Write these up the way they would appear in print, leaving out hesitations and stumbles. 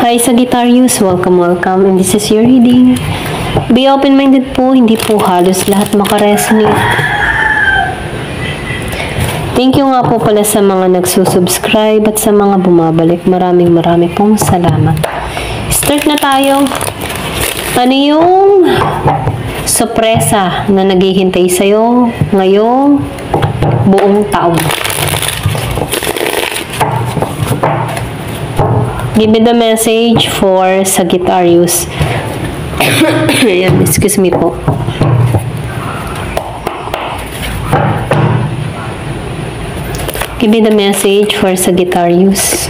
Hi Sagittarius, welcome, and this is your reading. Be open-minded po, hindi po halos lahat makaresonate. Thank you nga po pala sa mga nagsusubscribe at sa mga bumabalik. Maraming pong salamat. Start na tayo. Ano yung sorpresa na naghihintay sa'yo ngayong buong taon? Give me the message for Sagittarius. Ayan, excuse me po. Give me the message for Sagittarius.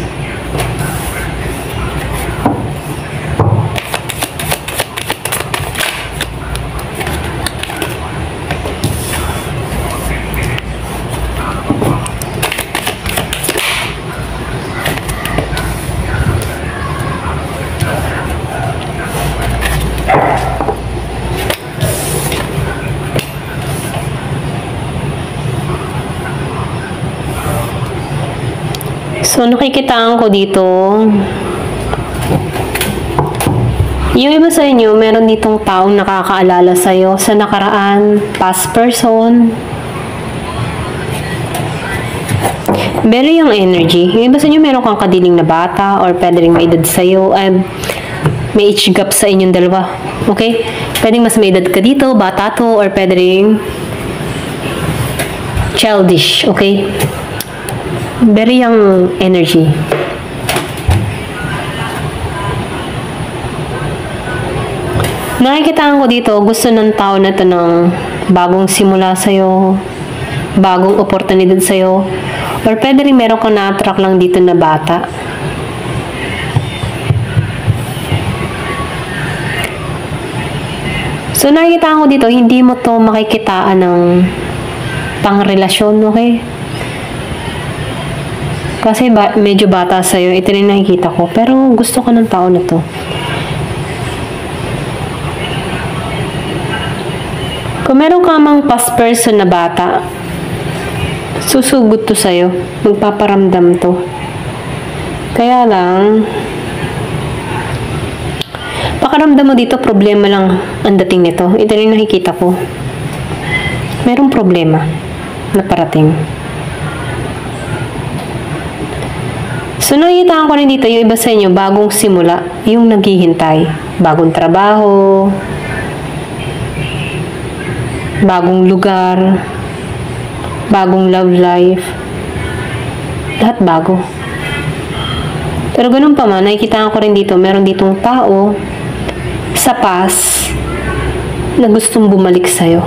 So, nakikitaan ko dito, yung iba sa inyo, meron ditong taong nakakaalala sa'yo sa nakaraan, past person. Very yung energy. Yung iba sa inyo, meron kang kadiling na bata or pwede rin may edad sa'yo. May age gap sa inyong dalawa. Okay? Pwedeng mas may edad ka dito, bata to, or pwede rin childish. Okay? Very young energy. Nakikitaan ko dito, gusto ng tao na ito ng bagong simula sa'yo, bagong oportunidad sa'yo, or pwede rin meron kang na-attract lang dito na bata. So, nakikitaan ko dito, hindi mo to makikitaan ng pangrelasyon, okay? Kasi medyo bata sa'yo, ito rin nakikita ko. Pero gusto ko ng tao na to. Kung meron ka mang past person na bata, susugod to sa'yo. Magpaparamdam to. Kaya lang, pakaramdam mo dito, problema lang ang dating nito. Ito rin nakikita ko. Merong problema na parating. So, nakikita ko rin dito yung iba sa inyo, bagong simula, yung naghihintay. Bagong trabaho, bagong lugar, bagong love life, lahat bago. Pero ganun pa man, nakikita ko rin dito, meron ditong tao sa past na gustong bumalik sa'yo.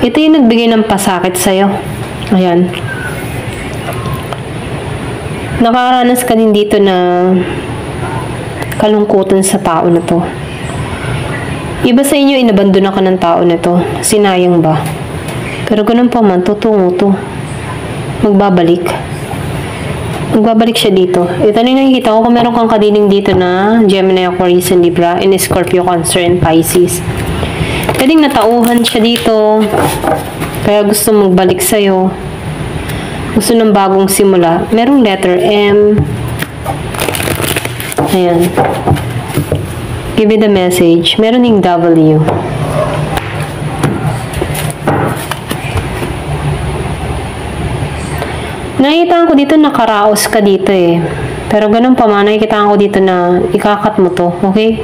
Ito yung nagbigay ng pasakit sa'yo. Ayan. Nakaranas ka din dito na kalungkutan sa tao na to. Iba sa inyo, inabandona ka ng tao na to. Sinayang ba? Pero ganun pa man, tutungo to. Magbabalik. Magbabalik siya dito. Ito na nakikita ko kung meron kang kadiling dito na Gemini, Aquarius, and Libra, and Scorpio, Cancer, and Pisces. Pwedeng natauhan siya dito. Kaya gusto magbalik sa'yo. Gusto ng bagong simula. Merong letter M. Ayan. Give me the message. Meron yung W. Nakikita ko dito nakaraos ka dito eh. Pero ganun pa man, nakikita ko dito na ikakat mo to. Okay?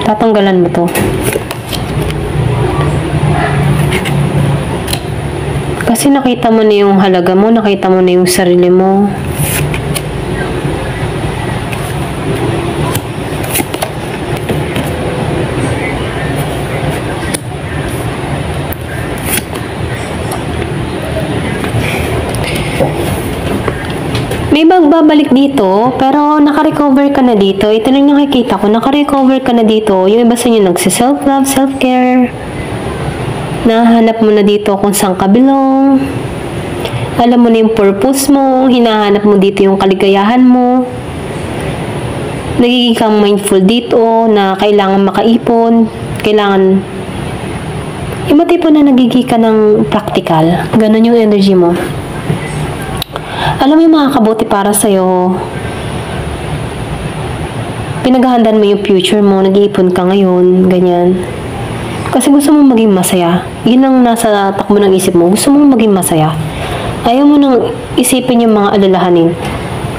Tatanggalan mo to. Kasi nakita mo na yung halaga mo, nakita mo na yung sarili mo. May magbabalik dito, pero naka-recover ka na dito. Ito lang yung nakikita ko, naka-recover ka na dito. Yung iba sa inyo nagsi-self-love, self-care. Nahanap mo na dito kung saan ka belong. Alam mo na yung purpose mo. Hinahanap mo dito yung kaligayahan mo. Nagiging kang mindful dito na kailangan makaipon. Kailangan iba tipo na nagiging ka ng practical. Ganon yung energy mo. Alam mo yung makakabuti para sa'yo. pinaghahandaan mo yung future mo, nag-iipon ka ngayon, ganyan. Kasi gusto mong maging masaya. Yun ang nasa takbo ng isip mo. Gusto mong maging masaya. Ayaw mo nang isipin yung mga alalahanin.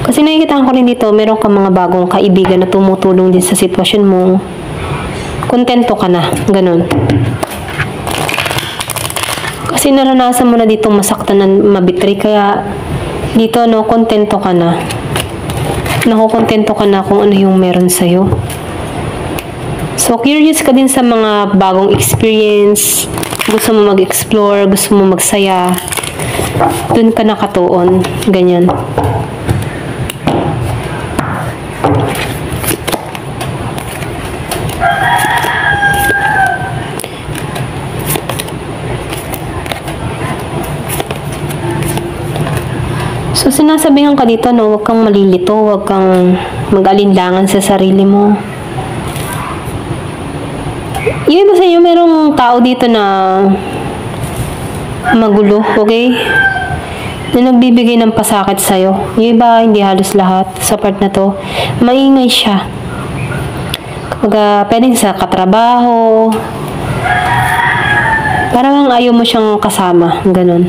Kasi nakikita ko rin dito, meron kang mga bagong kaibigan na tumutulong din sa sitwasyon mo. Kontento ka na, ganun. Kasi naranasan mo na ditong masaktan na mabitray, kaya dito, no, kontento ka na. Nakukontento ka na kung ano yung meron sa'yo. So, curious ka din sa mga bagong experience. Gusto mo mag-explore, gusto mo magsaya. Doon ka nakatuon. Ganyan. So, sinasabihan ka dito, no, huwag kang malilito, huwag kang mag-alinlangan sa sarili mo. Yung iba sa inyo, merong tao dito na magulo, okay? Na nagbibigay ng pasakit sa'yo. Yung iba, hindi halos lahat sa part na to. Maingay siya. Kapag pwedeng sa katrabaho, parang ayaw mo siyang kasama, ganun.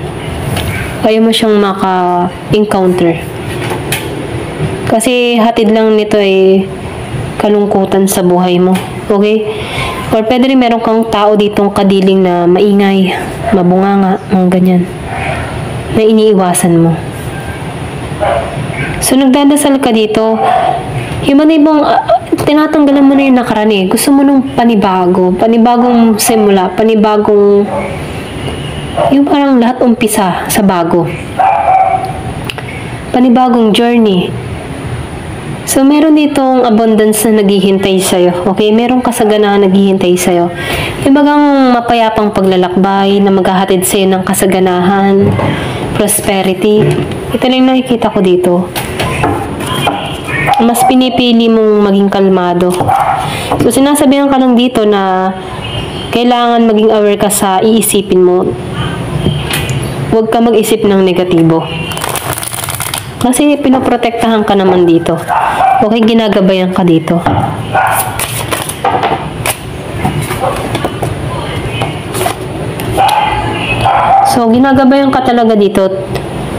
Ayaw mo siyang maka-encounter. Kasi hatid lang nito ay kalungkutan sa buhay mo. Okay? Or pwede rin meron kang tao ditong kadiling na maingay, mabunganga, mga ganyan. Na iniiwasan mo. So, nagdadasal ka dito. Yung mga ibang, tinatanggalan mo na yung nakaraan eh. Gusto mo nung panibago, panibagong simula, panibagong yung parang lahat umpisa sa bago. Panibagong journey. So, meron ditong abundance na naghihintay sa'yo. Okay? Meron kasaganahan na naghihintay sa'yo. Yung bagang mapayapang paglalakbay na maghahatid sa'yo ng kasaganahan, prosperity. Ito lang nakikita ko dito. Mas pinipili mong maging kalmado. So, sinasabihan ka lang dito na kailangan maging aware ka sa iisipin mo. Huwag ka mag-isip ng negatibo. Kasi pinoprotektahan ka naman dito. Okay, ginagabayan ka dito. So, ginagabayan ka talaga dito.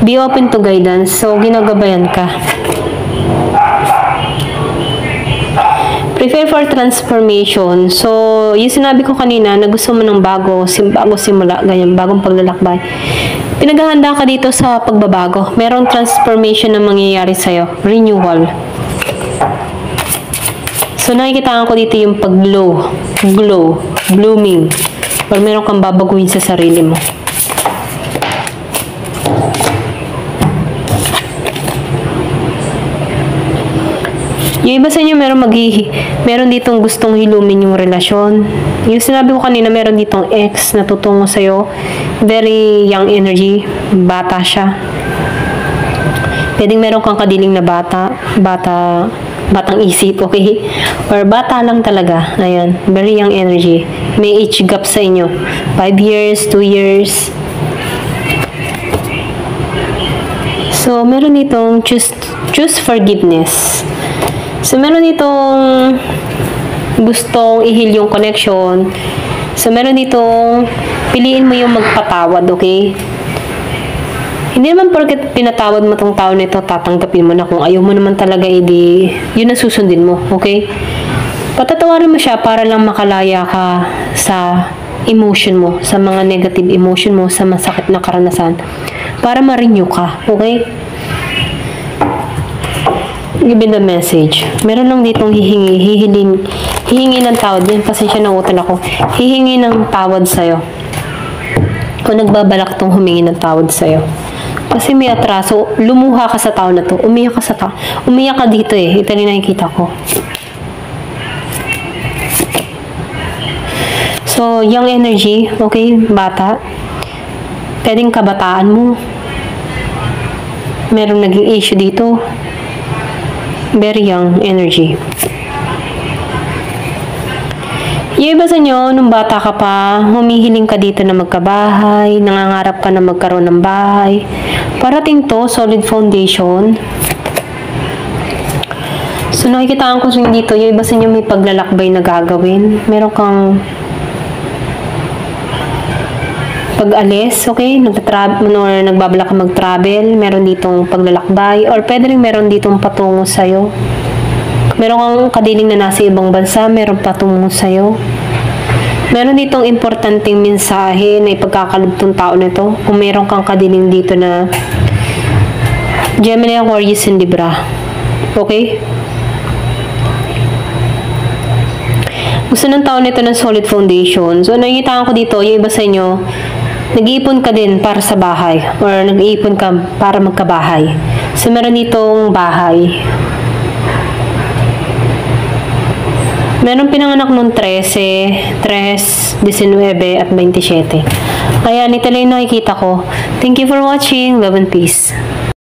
Be open to guidance. So, ginagabayan ka. Prepare for transformation. So, yung sinabi ko kanina na gusto mo ng bago simula, ganyan, bagong paglalakbay. Pinaghahanda ka dito sa pagbabago. Merong transformation na mangyayari sa'yo. Renewal. So, nakikita ko dito yung pag-glow, blooming. Or meron kang babaguhin sa sarili mo. Yung iba sa inyo, meron ditong gustong hilumin yung relasyon. Yung sinabi ko kanina, meron ditong ex na tutungo sa'yo. Very young energy. Bata siya. Pwedeng meron kang kadiling na batang isip, okay? Or bata lang talaga. Ayan. Very young energy. May age gap sa inyo. 5 years, 2 years. So, meron ditong choose forgiveness. So, meron ditong gustong i-heal yung connection. So, meron ditong piliin mo yung magpatawad, okay? Hindi naman porket pinatawad mo tong tao nito, tatanggapin mo na. Kung ayaw mo naman talaga, edi yun ang susundin mo, okay? Patatawarin mo siya para lang makalaya ka sa emotion mo, sa mga negative emotion mo, sa masakit na karanasan. Para ma-renew ka, okay? Given the message. Meron lang ditong hihingi ng tawad. Yan, pasensya na utol ako. Hihingi ng tawad sa'yo. Kung nagbabalak tong humingi ng tawad sa'yo. Kasi may atraso. Lumuha ka sa tao na to. Umiyak ka sa tao. Umiyak ka dito eh. Ito rin nakikita ko. So, young energy. Okay? Bata. Pwedeng kabataan mo. Merong naging issue dito. Very young energy. Yung iba sa inyo, nung bata ka pa, humihiling ka dito na magkabahay, nangangarap ka na magkaroon ng bahay. Parating to, solid foundation. So, nakikitaan ko dito, yung iba sa inyo may paglalakbay na gagawin. Meron kang pag-alis, okay? Nagbabalak ka mag-travel, meron ditong paglalakbay, or pwede rin meron ditong patungo sa'yo. Meron kang kadiling na nasa ibang bansa, meron patungo sa'yo. Meron ditong importanteng mensahe na ipagkakalob tong tao na to. Kung meron kang kadiling dito na Gemini, Aquarius, and Libra. Okay? Gusto ng tao nito ng solid foundation. So, nakikita ko dito, yung iba sa inyo, nag-iipon ka din para sa bahay or nag-iipon ka para magkabahay. So, meron ditong bahay. Meron pinanganak nung 13, 19 at 27. Ayan, ito lang yung nakikita ko. Thank you for watching. Love and peace.